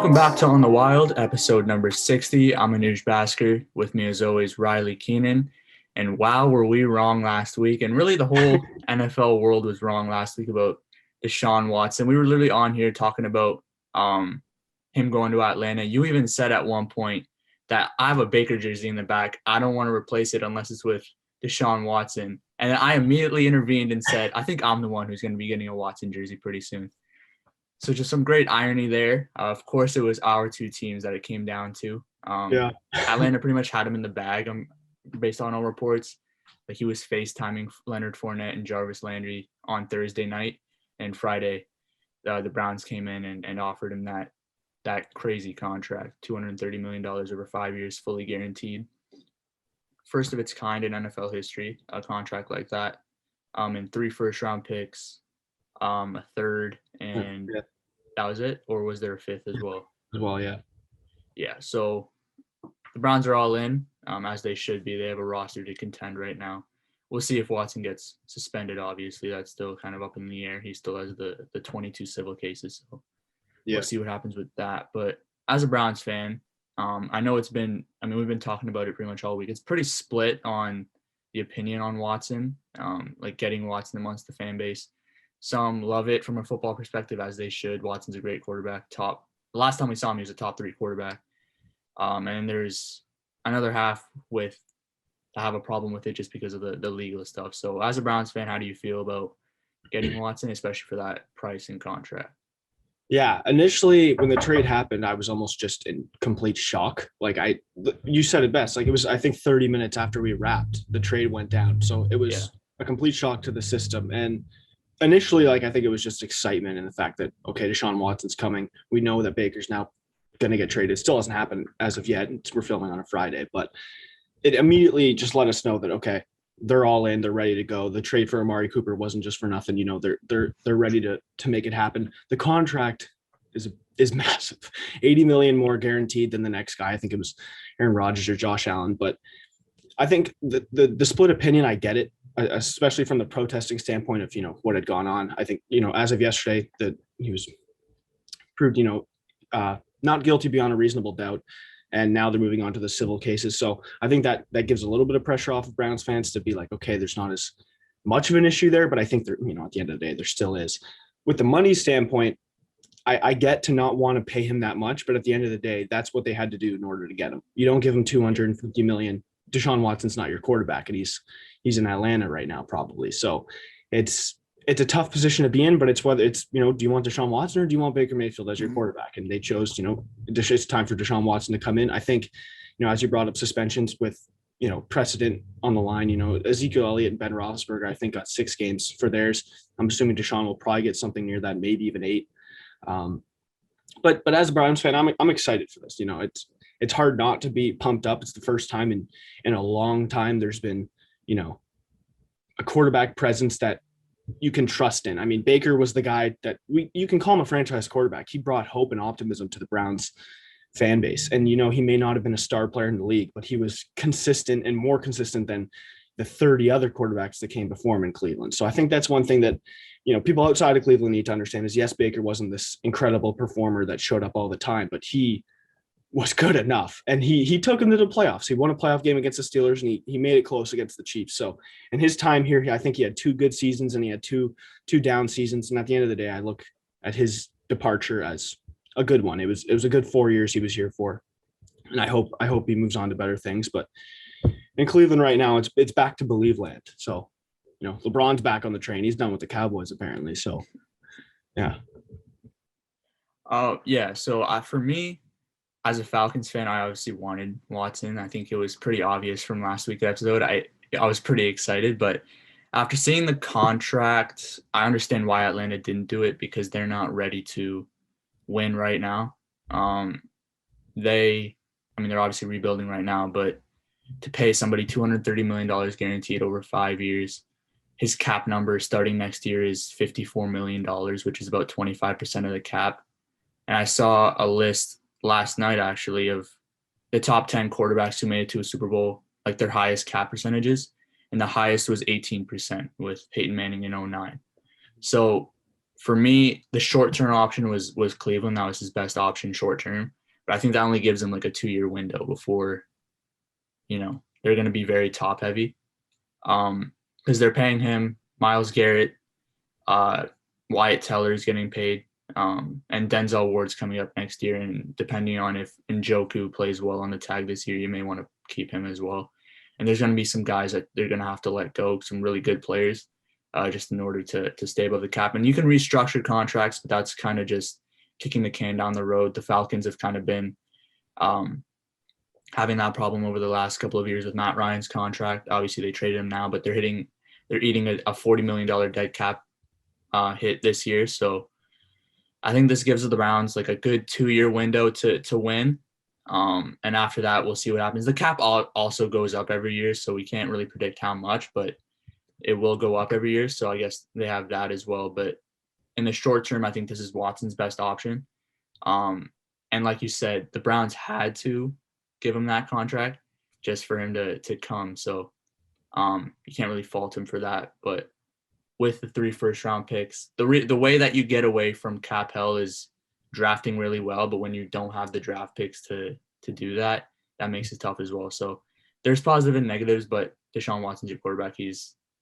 Welcome back to On the Wild, episode number 60. I'm Anuj Basker. With me, as always, Riley Keenan. And wow, were we wrong last week. And really, the whole NFL world was wrong last week about Deshaun Watson. We were literally on here talking about him going to Atlanta. You even said at one point that I have a Baker jersey in the back. I don't want to replace it unless it's with Deshaun Watson. And I immediately intervened and said, I think I'm the one who's going to be getting a Watson jersey pretty soon. So just some great irony there. Of course, it was our two teams that it came down to. Atlanta pretty much had him in the bag based on all reports. Like he was FaceTiming Leonard Fournette and Jarvis Landry on Thursday night. And Friday, the Browns came in and offered him that crazy contract, $230 million over 5 years, fully guaranteed. First of its kind in NFL history, a contract like that. And 3 first-round picks, a third, and that was it? Or was there a fifth as well? As well, yeah. Yeah, so the Browns are all in, as they should be. They have a roster to contend right now. We'll see if Watson gets suspended, obviously. That's still kind of up in the air. He still has the 22 civil cases, so we'll see what happens with that. But as a Browns fan, I know we've been talking about it pretty much all week. It's pretty split on the opinion on Watson, like getting Watson amongst the fan base. Some love it from a football perspective, as they should. Watson's a great quarterback. The last time we saw him, he was a top 3 quarterback. And there's another half that have a problem with it just because of the legal stuff. So as a Browns fan, how do you feel about getting Watson, especially for that price and contract? Yeah, initially when the trade happened, I was almost just in complete shock. Like you said it best. Like it was, I think 30 minutes after we wrapped, the trade went down. So it was a complete shock to the system. And initially, like I think it was just excitement and the fact that, okay, Deshaun Watson's coming. We know that Baker's now going to get traded. It still hasn't happened as of yet. We're filming on a Friday, but it immediately just let us know that, okay, they're all in, they're ready to go. The trade for Amari Cooper wasn't just for nothing. You know, they're ready to make it happen. The contract is massive. 80 million more guaranteed than the next guy. I think it was Aaron Rodgers or Josh Allen, but I think the split opinion, I get it, especially from the protesting standpoint of, what had gone on. I think, as of yesterday, that he was proved, not guilty beyond a reasonable doubt. And now they're moving on to the civil cases. So I think that gives a little bit of pressure off of Browns fans to be like, okay, there's not as much of an issue there, but I think there, at the end of the day, there still is. With the money standpoint, I get to not want to pay him that much, but at the end of the day, that's what they had to do in order to get him. You don't give him $250 million. Deshaun Watson's not your quarterback, and he's in Atlanta right now, probably. So it's a tough position to be in, but it's whether it's, do you want Deshaun Watson or do you want Baker Mayfield as your quarterback? And they chose, it's time for Deshaun Watson to come in. I think, as you brought up suspensions with, precedent on the line, Ezekiel Elliott and Ben Roethlisberger, I think got 6 games for theirs. I'm assuming Deshaun will probably get something near that, maybe even 8. But as a Browns fan, I'm excited for this. It's hard not to be pumped up. It's the first time in a long time there's been, a quarterback presence that you can trust in. I mean, Baker was the guy that you can call him a franchise quarterback. He brought hope and optimism to the Browns fan base. And, he may not have been a star player in the league, but he was consistent and more consistent than the 30 other quarterbacks that came before him in Cleveland. So I think that's one thing that, people outside of Cleveland need to understand is, yes, Baker wasn't this incredible performer that showed up all the time, but he was good enough. And he took him to the playoffs. He won a playoff game against the Steelers, and he made it close against the Chiefs. So in his time here, I think he had 2 good seasons and he had two down seasons. And at the end of the day, I look at his departure as a good one. It was a good 4 years he was here for. And I hope he moves on to better things. But in Cleveland right now, it's back to believe land. So, LeBron's back on the train. He's done with the Cowboys apparently. So, yeah. Oh, yeah. So for me, as a Falcons fan, I obviously wanted Watson. I think it was pretty obvious from last week's episode. I was pretty excited, but after seeing the contract, I understand why Atlanta didn't do it, because they're not ready to win right now. They're obviously rebuilding right now, but to pay somebody $230 million guaranteed over 5 years, his cap number starting next year is $54 million, which is about 25% of the cap. And I saw a list last night, actually, of the top 10 quarterbacks who made it to a Super Bowl, like their highest cap percentages. And the highest was 18% with Peyton Manning in 2009. So for me, the short-term option was Cleveland. That was his best option short-term. But I think that only gives him like a 2-year window before, they're going to be very top-heavy. Because they're paying him, Myles Garrett, Wyatt Teller's getting paid, and Denzel Ward's coming up next year. And depending on if Njoku plays well on the tag this year, you may want to keep him as well. And there's going to be some guys that they're going to have to let go, some really good players, just in order to stay above the cap. And you can restructure contracts, but that's kind of just kicking the can down the road. The Falcons have kind of been having that problem over the last couple of years with Matt Ryan's contract. Obviously, they traded him now, but they're eating a $40 million dead cap hit this year. So I think this gives the Browns like a good 2-year window to win. And after that, we'll see what happens. The cap also goes up every year, so we can't really predict how much, but it will go up every year. So I guess they have that as well. But in the short term, I think this is Watson's best option. And like you said, the Browns had to give him that contract just for him to come. So you can't really fault him for that. But with the 3 first-round picks, the way that you get away from cap hell is drafting really well. But when you don't have the draft picks to do that, that makes it tough as well. So there's positive and negatives, but Deshaun Watson's your quarterback.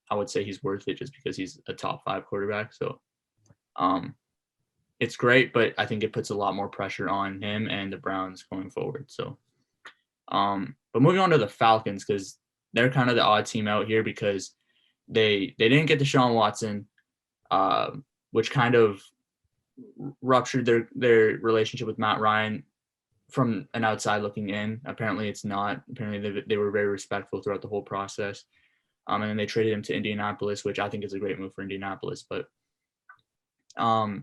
I would say he's worth it just because he's a top 5 quarterback. So it's great, but I think it puts a lot more pressure on him and the Browns going forward. So, but moving on to the Falcons, because they're kind of the odd team out here because they didn't get Deshaun Watson, which kind of ruptured their relationship with Matt Ryan from an outside looking in. Apparently it's not. Apparently they were very respectful throughout the whole process. And then they traded him to Indianapolis, which I think is a great move for Indianapolis. But now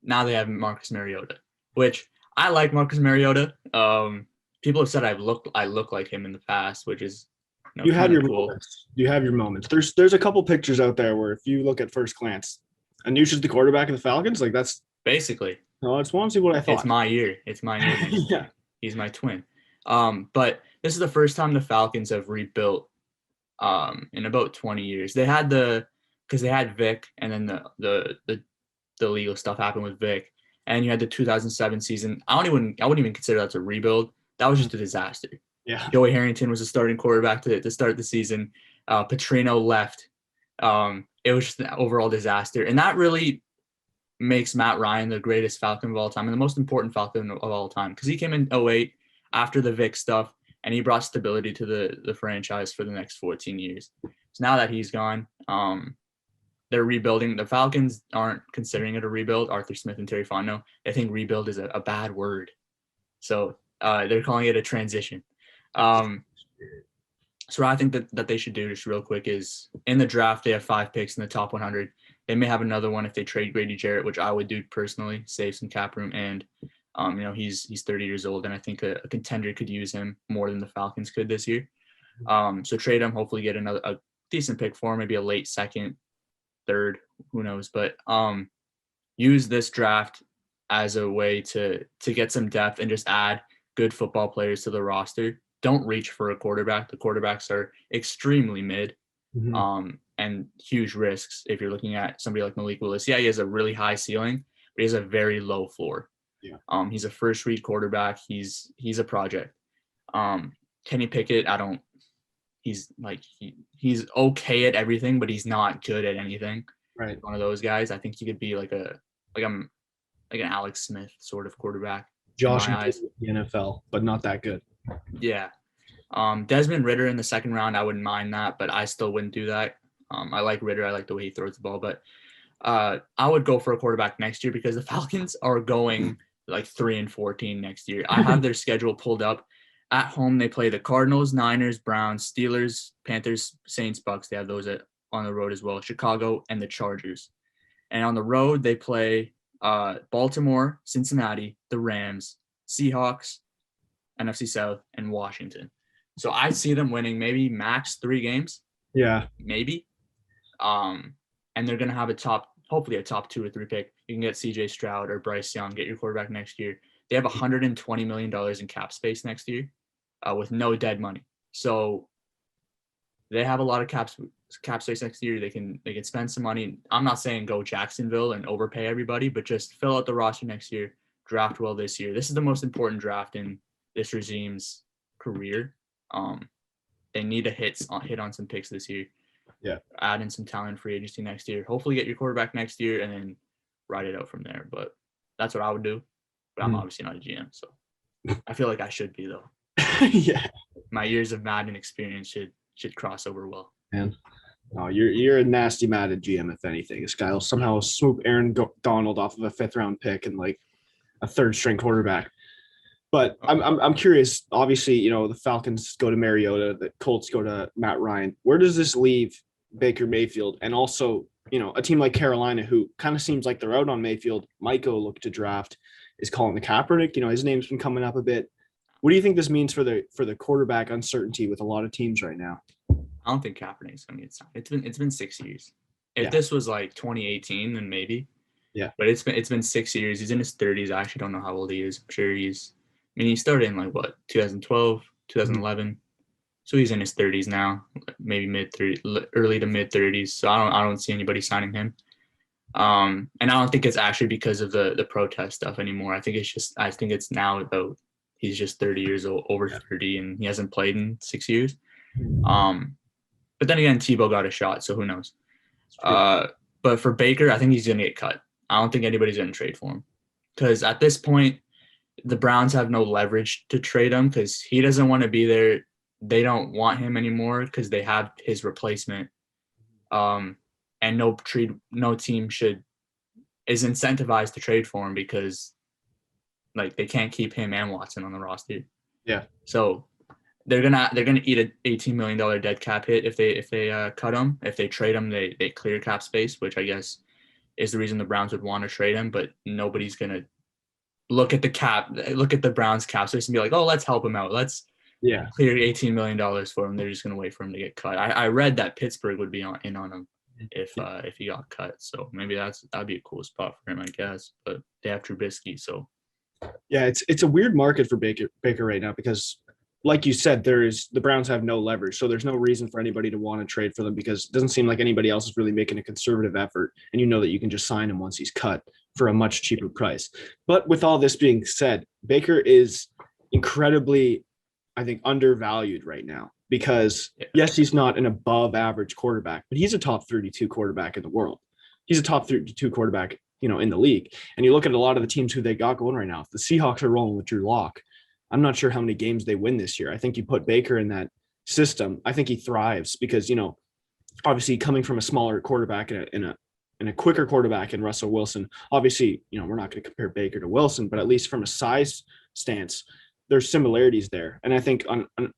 they have Marcus Mariota, which I like Marcus Mariota. People have said I look like him in the past, which is you have your cool moments. You have your moments. There's a couple pictures out there where if you look at first glance, Anush is the quarterback of the Falcons. Like that's basically. No, I just want to see what I thought. It's my year. Yeah, he's my twin. But this is the first time the Falcons have rebuilt in about 20 years. They had because they had Vic, and then the legal stuff happened with Vic, and you had the 2007 season. I wouldn't even consider that a rebuild. That was just a disaster. Yeah. Joey Harrington was the starting quarterback to start the season. Petrino left. It was just an overall disaster, and that really makes Matt Ryan the greatest Falcon of all time and the most important Falcon of all time, because he came in 2008 after the Vic stuff, and he brought stability to the franchise for the next 14 years. So now that he's gone, they're rebuilding. The Falcons aren't considering it a rebuild. Arthur Smith and Terry Fontenot, they think rebuild is a bad word. So they're calling it a transition. So what I think that they should do, just real quick, is in the draft, they have 5 picks in the top 100. They may have another one if they trade Grady Jarrett, which I would do personally, save some cap room. And, he's 30 years old, and I think a contender could use him more than the Falcons could this year. So trade him, hopefully get a decent pick for him, maybe a late second, third, who knows. But use this draft as a way to get some depth and just add good football players to the roster. Don't reach for a quarterback. The quarterbacks are extremely mid. And huge risks if you're looking at somebody like Malik Willis. Yeah, he has a really high ceiling, but he has a very low floor. Yeah. He's a first-read quarterback. He's a project. Kenny Pickett, he's okay at everything, but he's not good at anything. Right. One of those guys. I think he could be like an Alex Smith sort of quarterback. Josh in the NFL, but not that good. Yeah. Desmond Ridder in the second round, I wouldn't mind that, but I still wouldn't do that. I like Ridder. I like the way he throws the ball, but I would go for a quarterback next year because the Falcons are going like 3-14 next year. I have their schedule pulled up. At home, they play the Cardinals, Niners, Browns, Steelers, Panthers, Saints, Bucks. They have those on the road as well. Chicago and the Chargers. And on the road, they play Baltimore, Cincinnati, the Rams, Seahawks, NFC South, and Washington. So I see them winning maybe max 3 games. Yeah. Maybe. And they're going to have hopefully a top 2 or 3 pick. You can get CJ Stroud or Bryce Young, get your quarterback next year. They have $120 million in cap space next year with no dead money. So they have a lot of cap space next year. They can spend some money. I'm not saying go Jacksonville and overpay everybody, but just fill out the roster next year. Draft well this year. This is the most important draft in this regime's career. They need to hit on some picks this year. Yeah. Add in some talent free agency next year. Hopefully get your quarterback next year and then ride it out from there. But that's what I would do. But I'm obviously not a GM, so I feel like I should be though. Yeah. My years of Madden experience should cross over well. Man. Oh, you're a nasty Madden GM if anything. This guy will somehow swoop Aaron Donald off of a 5th round pick and like a 3rd string quarterback. But I'm curious. Obviously, the Falcons go to Mariota, the Colts go to Matt Ryan. Where does this leave Baker Mayfield? And also, a team like Carolina, who kind of seems like they're out on Mayfield, might go look to draft, is Colin Kaepernick. His name's been coming up a bit. What do you think this means for the quarterback uncertainty with a lot of teams right now? I don't think Kaepernick's going to get signed. It's been 6 years. If this was like 2018, then maybe. Yeah. But it's been 6 years. He's in his 30s. I actually don't know how old he is. I'm sure he started in 2012, 2011. So he's in his 30s now, maybe early to mid 30s. So I don't see anybody signing him. And I don't think it's actually because of the protest stuff anymore. I think it's now about he's just 30 years old, over 30, and he hasn't played in 6 years. But then again, Tebow got a shot, so who knows? But for Baker, I think he's going to get cut. I don't think anybody's going to trade for him because at this point, the Browns have no leverage to trade him because he doesn't want to be there. They don't want him anymore because they have his replacement. And no team is incentivized to trade for him because they can't keep him and Watson on the roster. Yeah. So they're gonna eat an $18 million dead cap hit if they cut him. If they trade him, they clear cap space, which I guess is the reason the Browns would want to trade him. But nobody's gonna look at the Browns cap space and be like, oh, let's help him out. Let's clear $18 million for him. They're just gonna wait for him to get cut. I read that Pittsburgh would be in on him if he got cut. So maybe that'd be a cool spot for him, I guess. But they have Trubisky, so yeah, it's a weird market for Baker right now because, like you said, the Browns have no leverage, so there's no reason for anybody to want to trade for them because it doesn't seem like anybody else is really making a conservative effort, and that you can just sign him once he's cut for a much cheaper price. But with all this being said, Baker is incredibly, I think, undervalued right now because, yes, he's not an above average quarterback, but he's a top 32 quarterback in the world. He's a top 32 quarterback, in the league. And you look at a lot of the teams who they got going right now. If the Seahawks are rolling with Drew Lock, I'm not sure how many games they win this year. I think you put Baker in that system. I think he thrives because, obviously coming from a smaller quarterback and a quicker quarterback in Russell Wilson, obviously, we're not going to compare Baker to Wilson, but at least from a size stance, there's similarities there. And I think on the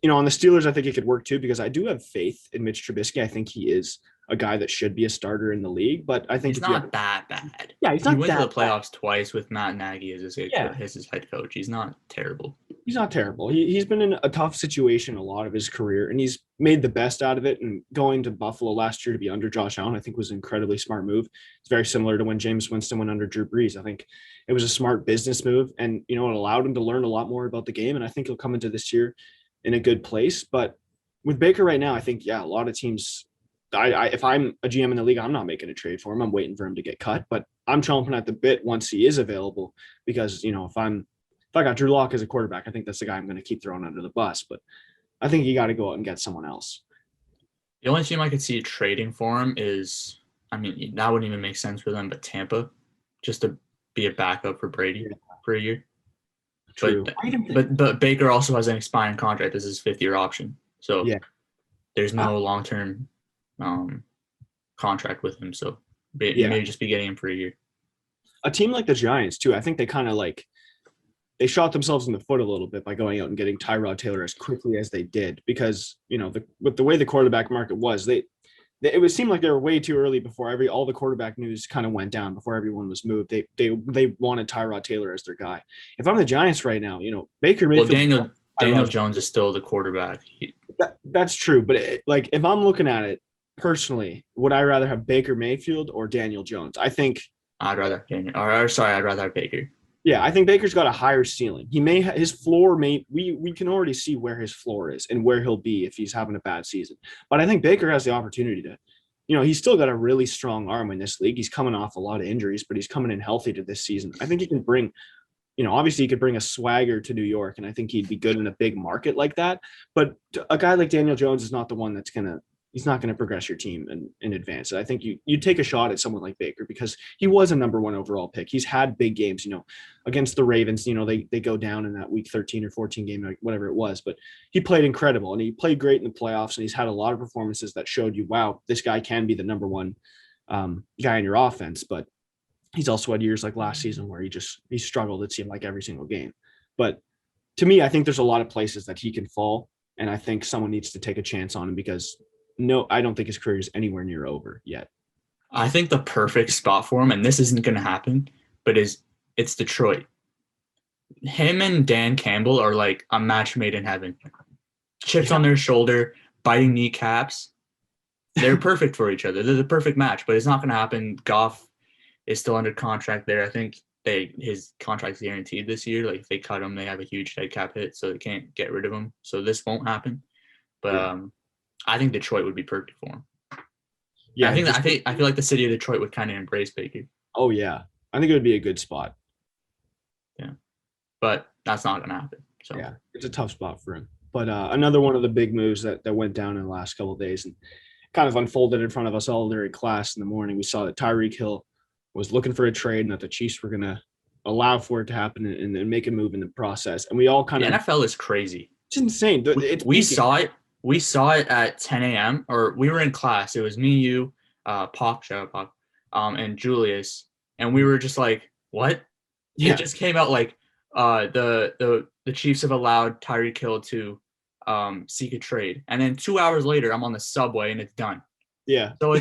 Steelers, I think it could work too, because I do have faith in Mitch Trubisky. I think he is a guy that should be a starter in the league, but I think he's not that bad. Yeah, he went to the playoffs twice with Matt Nagy as his head coach. He's not terrible. He's not terrible. He's been in a tough situation a lot of his career, and he's made the best out of it. And going to Buffalo last year to be under Josh Allen, I think was an incredibly smart move. It's very similar to when Jameis Winston went under Drew Brees. I think it was a smart business move, and it allowed him to learn a lot more about the game. And I think he'll come into this year in a good place. But with Baker right now, I think a lot of teams. If I'm a GM in the league, I'm not making a trade for him. I'm waiting for him to get cut, but I'm chomping at the bit once he is available because, if I got Drew Lock as a quarterback, I think that's the guy I'm going to keep throwing under the bus, but I think you got to go out and get someone else. The only team I could see trading for him is, that wouldn't even make sense for them, but Tampa, just to be a backup for Brady for a year. True. But Baker also has an expiring contract. This is his 5th year option. So there's no long-term contract with him, so maybe just be getting him for a year. A team like the Giants too, I think they kind of they shot themselves in the foot a little bit by going out and getting Tyrod Taylor as quickly as they did because with the way the quarterback market was, it would seem like they were way too early before all the quarterback news kind of went down before everyone was moved. They wanted Tyrod Taylor as their guy. If I'm the Giants right now, Baker Mayfield. Daniel Jones is still the quarterback. That's true, but if I'm looking at it personally, would I rather have Baker Mayfield or Daniel Jones? I think I'd rather have Baker. Yeah, I think Baker's got a higher ceiling. He may his floor may we can already see where his floor is and where he'll be if he's having a bad season. But I think Baker has the opportunity to, he's still got a really strong arm in this league. He's coming off a lot of injuries, but he's coming in healthy to this season. I think he can bring, obviously he could bring a swagger to New York, and I think he'd be good in a big market like that. But a guy like Daniel Jones is not the one he's not going to progress your team in advance. I think you take a shot at someone like Baker because he was a number 1 overall pick. He's had big games, against the Ravens, they go down in that week 13 or 14 game, whatever it was, but he played incredible and he played great in the playoffs, and he's had a lot of performances that showed you, wow, this guy can be the number 1 guy in your offense. But he's also had years like last season where he struggled, it seemed like, every single game. But to me, I think there's a lot of places that he can fall, and I think someone needs to take a chance on him because no, I don't think his career is anywhere near over yet. I think the perfect spot for him, and this isn't going to happen, but it's Detroit. Him and Dan Campbell are like a match made in heaven. Chips on their shoulder, biting kneecaps. They're perfect for each other. They're the perfect match, but it's not going to happen. Goff is still under contract there. I think his contract's guaranteed this year. Like, if they cut him, they have a huge dead cap hit, so they can't get rid of him. So this won't happen. But I think Detroit would be perfect for him. Yeah, I feel like the city of Detroit would kind of embrace Baker. Oh yeah, I think it would be a good spot. Yeah, but that's not going to happen. So yeah, it's a tough spot for him. But another one of the big moves that went down in the last couple of days and kind of unfolded in front of us all during class in the morning. We saw that Tyreek Hill was looking for a trade and that the Chiefs were going to allow for it to happen and make a move in the process. And we all kind of – the NFL is crazy. It's insane. We saw it. We saw it at 10 a.m. or we were in class. It was me, you, Pop, shout out Pop, and Julius. And we were just like, what? Yeah. It just came out like the Chiefs have allowed Tyreek Hill to seek a trade. And then 2 hours later, I'm on the subway and it's done. Yeah. So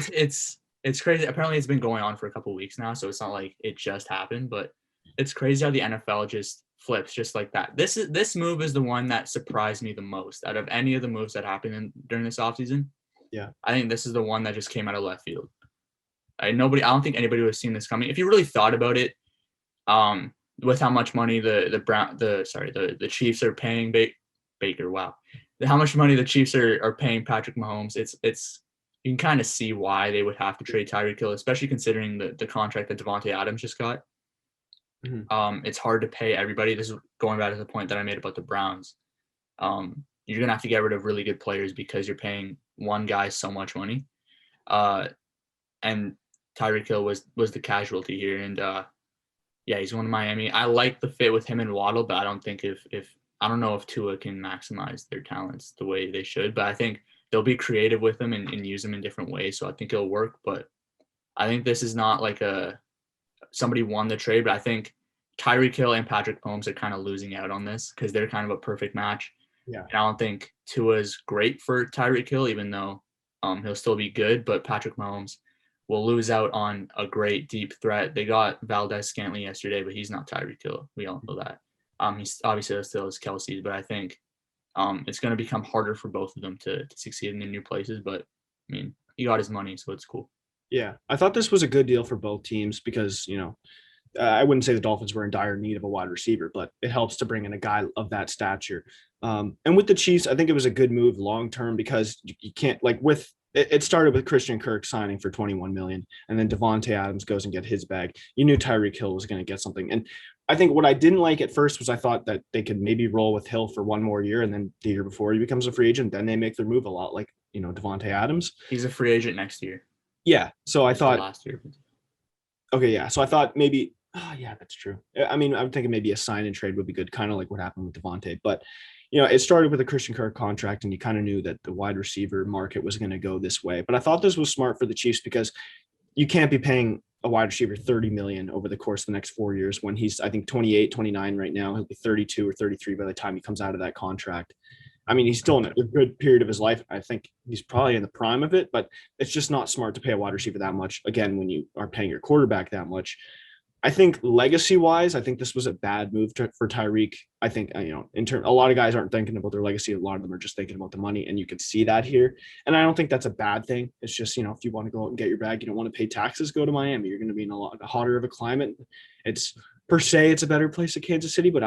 it's crazy. Apparently it's been going on for a couple of weeks now. So it's not like it just happened, but it's crazy how the NFL just flips just like that. This move is the one that surprised me the most out of any of the moves that happened during this offseason. Yeah. I think this is the one that just came out of left field. I don't think anybody would have seen this coming. If you really thought about it, with how much money the Chiefs are paying Baker, wow. How much money the Chiefs are paying Patrick Mahomes, it's you can kind of see why they would have to trade Tyreek Hill, especially considering the contract that Davante Adams just got. Mm-hmm. It's hard to pay everybody. This is going back to the point that I made about the Browns. You're going to have to get rid of really good players because you're paying one guy so much money. And Tyreek Hill was the casualty here. And he's going to Miami. I like the fit with him and Waddle, but I don't think I don't know if Tua can maximize their talents the way they should, but I think they'll be creative with them and use them in different ways. So I think it'll work, but I think this is not like somebody won the trade, but I think Tyreek Hill and Patrick Mahomes are kind of losing out on this because they're kind of a perfect match. Yeah. And I don't think Tua's great for Tyreek Hill, even though he'll still be good, but Patrick Mahomes will lose out on a great deep threat. They got Valdez-Scantling yesterday, but he's not Tyreek Hill. We all know that. He's obviously still has Kelsey, but I think it's going to become harder for both of them to succeed in new places. But I mean, he got his money, so it's cool. Yeah, I thought this was a good deal for both teams because, I wouldn't say the Dolphins were in dire need of a wide receiver, but it helps to bring in a guy of that stature. And with the Chiefs, I think it was a good move long-term because you can't it started with Christian Kirk signing for $21 million, and then Davante Adams goes and get his bag. You knew Tyreek Hill was going to get something. And I think what I didn't like at first was I thought that they could maybe roll with Hill for one more year, and then the year before he becomes a free agent, then they make their move a lot like, Davante Adams. He's a free agent next year. Yeah. So I thought last year. Okay. Yeah. So I thought maybe, yeah, that's true. I mean, I'm thinking maybe a sign and trade would be good, kind of like what happened with Davante, but it started with a Christian Kirk contract and you kind of knew that the wide receiver market was going to go this way, but I thought this was smart for the Chiefs because you can't be paying a wide receiver $30 million over the course of the next 4 years when he's, I think, 28, 29 right now. He'll be 32 or 33 by the time he comes out of that contract. I mean, he's still in a good period of his life. I think he's probably in the prime of it, but it's just not smart to pay a wide receiver that much. Again, when you are paying your quarterback that much. I think legacy-wise, I think this was a bad move for Tyreek. I think, a lot of guys aren't thinking about their legacy. A lot of them are just thinking about the money, and you can see that here. And I don't think that's a bad thing. It's just, if you want to go out and get your bag, you don't want to pay taxes, go to Miami. You're going to be in a lot hotter of a climate. It's per se it's a better place than Kansas City, but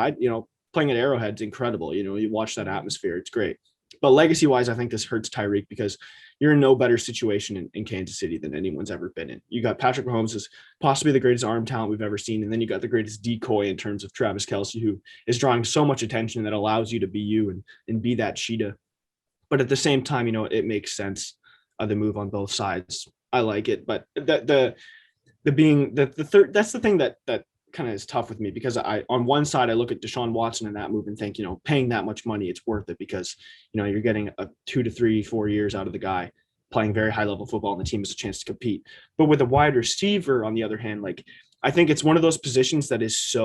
playing at Arrowhead's incredible. You watch that atmosphere, it's great. But legacy wise, I think this hurts Tyreek because you're in no better situation in Kansas City than anyone's ever been in. You got Patrick Mahomes is possibly the greatest arm talent we've ever seen. And then you got the greatest decoy in terms of Travis Kelce, who is drawing so much attention that allows you to be you and be that cheetah. But at the same time, it makes sense, the move on both sides. I like it. But the third, that's the thing that kind of is tough with me, because on one side I look at Deshaun Watson and that move and think, paying that much money, it's worth it, because you're getting a 2 to 3 4 years out of the guy playing very high level football, and the team has a chance to compete. But with a wide receiver, on the other hand, like, I think it's one of those positions that is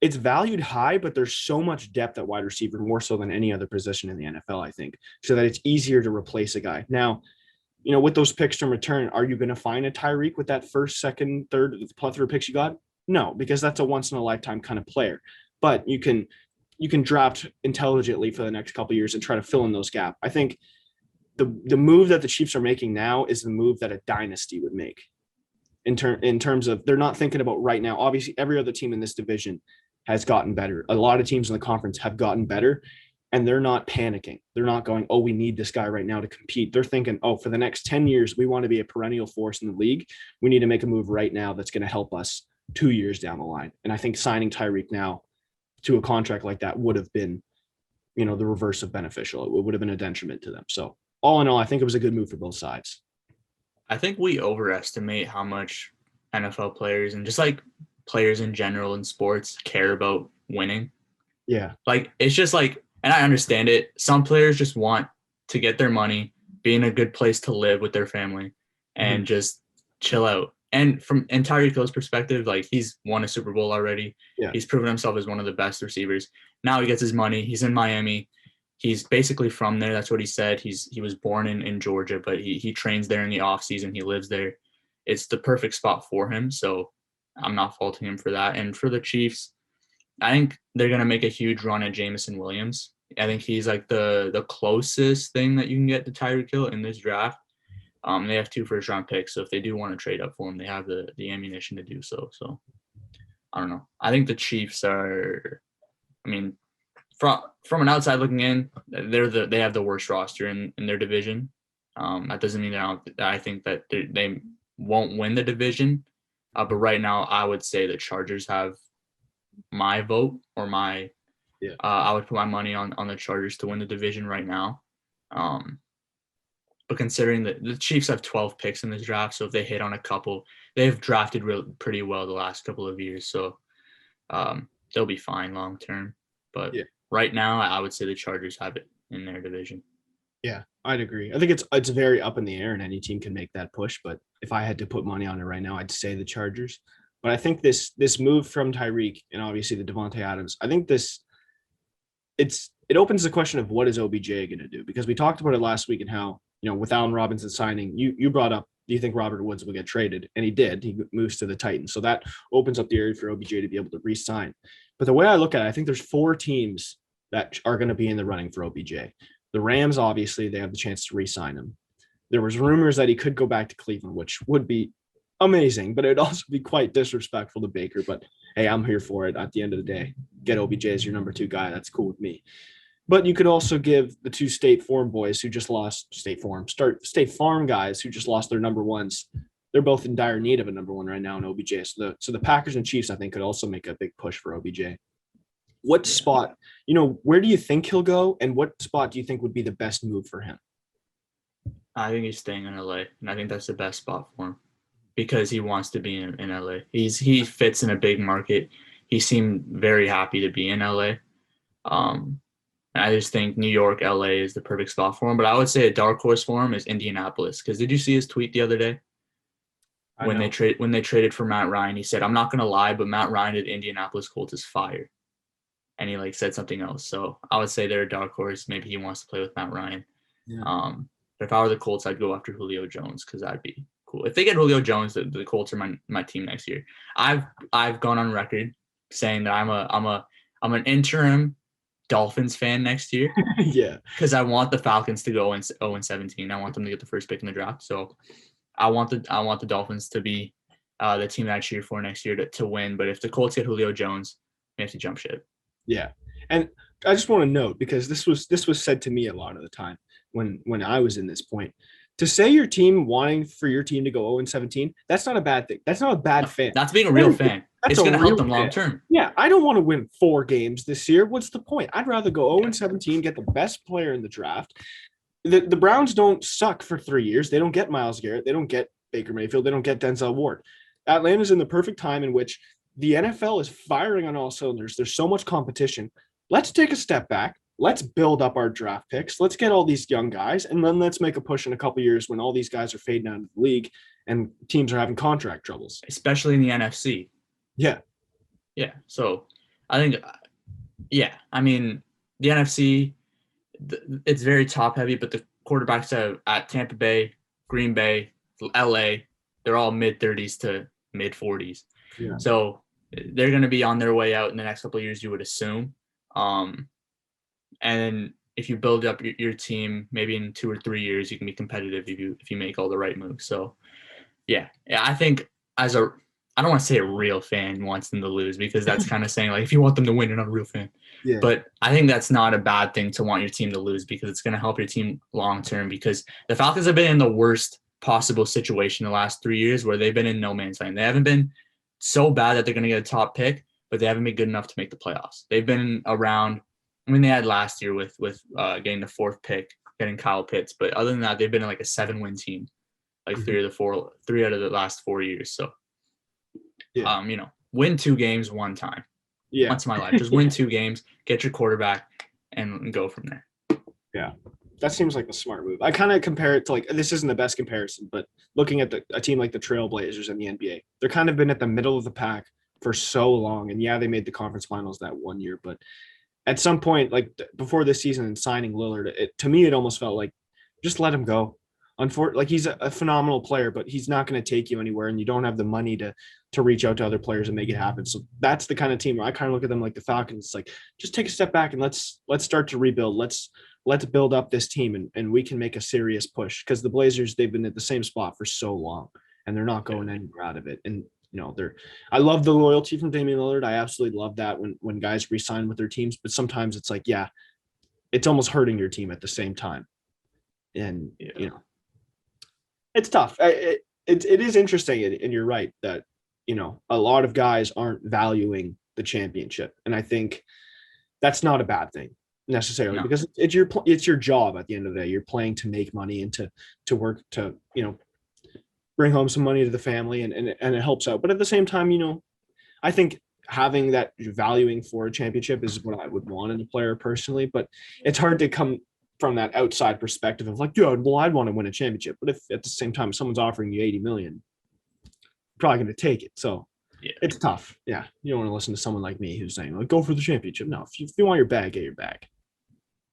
it's valued high, but there's so much depth at wide receiver, more so than any other position in the NFL, I think, so that it's easier to replace a guy. Now, with those picks from return, are you going to find a Tyreek with that first, second, third, the plethora of picks you got? No, because that's a once in a lifetime kind of player. But you can draft intelligently for the next couple of years and try to fill in those gaps. I think the move that the Chiefs are making now is the move that a dynasty would make. In terms of, they're not thinking about right now. Obviously, every other team in this division has gotten better. A lot of teams in the conference have gotten better, and they're not panicking. They're not going, oh, we need this guy right now to compete. They're thinking, oh, for the next 10 years, we want to be a perennial force in the league. We need to make a move right now that's going to help us 2 years down the line. And I think signing Tyreek now to a contract like that would have been, the reverse of beneficial. It would have been a detriment to them. So all in all, I think it was a good move for both sides. I think we overestimate how much NFL players and just like players in general in sports care about winning. Yeah. Like, it's just like, and I understand it. Some players just want to get their money, be in a good place to live with their family, and just chill out. And from Tyreek Hill's perspective, like, he's won a Super Bowl already. Yeah. He's proven himself as one of the best receivers. Now he gets his money. He's in Miami. He's basically from there. That's what he said. He was born in Georgia, but he trains there in the off season. He lives there. It's the perfect spot for him. So I'm not faulting him for that. And for the Chiefs, I think they're going to make a huge run at Jameson Williams. I think he's like the closest thing that you can get to Tyreek Hill in this draft. They have 2 first-round picks, so if they do want to trade up for him, they have the ammunition to do so. So I don't know. I think the Chiefs are, I mean, from an outside looking in, they have the worst roster in their division. That doesn't mean I think that they won't win the division. But right now, I would say the Chargers have my vote, or I would put my money on the Chargers to win the division right now. But considering that the Chiefs have 12 picks in this draft, so if they hit on a couple, they've drafted pretty well the last couple of years. So they'll be fine long term. But right now, I would say the Chargers have it in their division. Yeah, I'd agree. I think it's very up in the air, and any team can make that push. But if I had to put money on it right now, I'd say the Chargers. But I think this move from Tyreek and obviously the Devontae Adams, I think it opens the question of what is OBJ going to do? Because we talked about it last week and how, with Allen Robinson signing, you brought up, do you think Robert Woods will get traded? And he did. He moves to the Titans. So that opens up the area for OBJ to be able to re-sign. But the way I look at it, I think there's 4 teams that are going to be in the running for OBJ. The Rams, obviously, they have the chance to re-sign him. There was rumors that he could go back to Cleveland, which would be amazing, but it would also be quite disrespectful to Baker. But hey, I'm here for it. At the end of the day, get OBJ as your number 2 guy. That's cool with me. But you could also give the 2 State Farm boys who just lost State Farm guys who just lost their number 1s. They're both in dire need of a number 1 right now in OBJ. So the Packers and Chiefs, I think, could also make a big push for OBJ. What spot, where do you think he'll go, and what spot do you think would be the best move for him? I think he's staying in LA, and I think that's the best spot for him because he wants to be in LA. He fits in a big market. He seemed very happy to be in LA. I just think New York, LA is the perfect spot for him. But I would say a dark horse for him is Indianapolis. Because did you see his tweet the other day? When they traded for Matt Ryan, he said, "I'm not gonna lie, but Matt Ryan at Indianapolis Colts is fire." And he said something else. So I would say they're a dark horse. Maybe he wants to play with Matt Ryan. Yeah. But if I were the Colts, I'd go after Julio Jones because that'd be cool. If they get Julio Jones, the Colts are my team next year. I've gone on record saying that I'm an interim Dolphins fan next year. Yeah. Because I want the Falcons to go 0-17. I want them to get the first pick in the draft. So I want the Dolphins to be the team that I cheer for next year to win. But if the Colts get Julio Jones, we have to jump ship. Yeah. And I just want to note, because this was said to me a lot of the time when I was in this point, to say your team wanting for your team to go 0-17, that's not a bad thing. That's not a bad fan. That's being a real fan. It's going to help them long term. Yeah, I don't want to win 4 games this year. What's the point? I'd rather go 0-17, get the best player in the draft. The Browns don't suck for 3 years. They don't get Myles Garrett. They don't get Baker Mayfield. They don't get Denzel Ward. Atlanta's in the perfect time in which the NFL is firing on all cylinders. There's so much competition. Let's take a step back. Let's build up our draft picks. Let's get all these young guys, and then let's make a push in a couple years when all these guys are fading out of the league and teams are having contract troubles. Especially in the NFC. Yeah. Yeah. So I think, I mean, the NFC, it's very top heavy, but the quarterbacks at Tampa Bay, Green Bay, LA, they're all mid-30s to mid-40s. Yeah. So they're going to be on their way out in the next couple of years, you would assume. And if you build up your team, maybe in 2 or 3 years, you can be competitive if you make all the right moves. So, yeah, I think I don't want to say a real fan wants them to lose, because that's kind of saying, like, if you want them to win, you're not a real fan. Yeah. But I think that's not a bad thing to want your team to lose, because it's going to help your team long term, because the Falcons have been in the worst possible situation the last 3 years, where they've been in no man's land. They haven't been so bad that they're going to get a top pick, but they haven't been good enough to make the playoffs. They've been around. I mean, they had last year with getting the 4th pick, getting Kyle Pitts, but other than that, they've been like a 7-win team, like 3 out of the last 4 years. So, win 2 games one time. Yeah. Once in my life, just win 2 games, get your quarterback, and go from there. Yeah, that seems like a smart move. I kind of compare it to, like, this isn't the best comparison, but looking at a team like the Trailblazers in the NBA, they're kind of been at the middle of the pack for so long, and they made the conference finals that one year, but at some point, like before this season and signing Lillard, to me, it almost felt like just let him go. Like, he's a phenomenal player, but he's not going to take you anywhere, and you don't have the money to reach out to other players and make it happen. So that's the kind of team where I kind of look at them like the Falcons. It's like, just take a step back and let's start to rebuild. Let's build up this team, and we can make a serious push, because the Blazers, they've been at the same spot for so long, and they're not going anywhere out of it. And I love the loyalty from Damian Lillard. I absolutely love that when guys re-sign with their teams, but sometimes it's like, it's almost hurting your team at the same time. And, it's tough. It is interesting. And you're right that, a lot of guys aren't valuing the championship. And I think that's not a bad thing necessarily, because it's your job at the end of the day. You're playing to make money and to work to, bring home some money to the family, and it helps out. But at the same time, I think having that valuing for a championship is what I would want in a player personally, but it's hard to come from that outside perspective of like, I'd want to win a championship. But if at the same time someone's offering you 80 million, you're probably going to take it. So it's tough. Yeah. You don't want to listen to someone like me who's saying, like, go for the championship. No, if you want your bag, get your bag.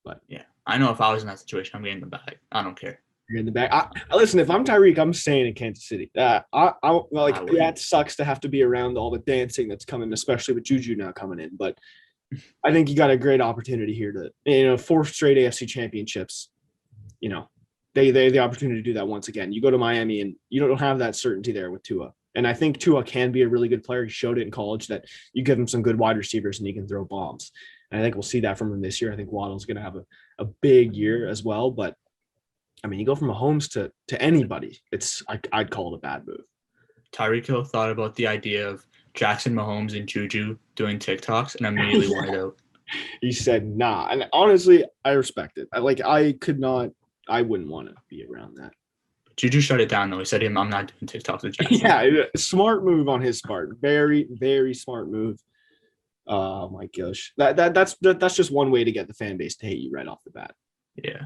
But I know if I was in that situation, I'm getting the bag. I don't care. You're in the back. Listen, if I'm Tyreek, I'm staying in Kansas City. It sucks to have to be around all the dancing that's coming, especially with JUJU now coming in. But I think you got a great opportunity here to, 4 straight AFC championships. They have the opportunity to do that once again. You go to Miami and you don't have that certainty there with Tua. And I think Tua can be a really good player. He showed it in college that you give him some good wide receivers and he can throw bombs. And I think we'll see that from him this year. I think Waddle's going to have a big year as well. But I mean, you go from Mahomes to anybody. I'd call it a bad move. Tyreek Hill thought about the idea of Jackson Mahomes and JUJU doing TikToks and immediately wanted out. He said, nah. And honestly, I respect it. I wouldn't want to be around that. JUJU shut it down, though. He said, I'm not doing TikToks with Jackson. Yeah, smart move on his part. Very, very smart move. Oh, my gosh. That's just one way to get the fan base to hate you right off the bat. Yeah.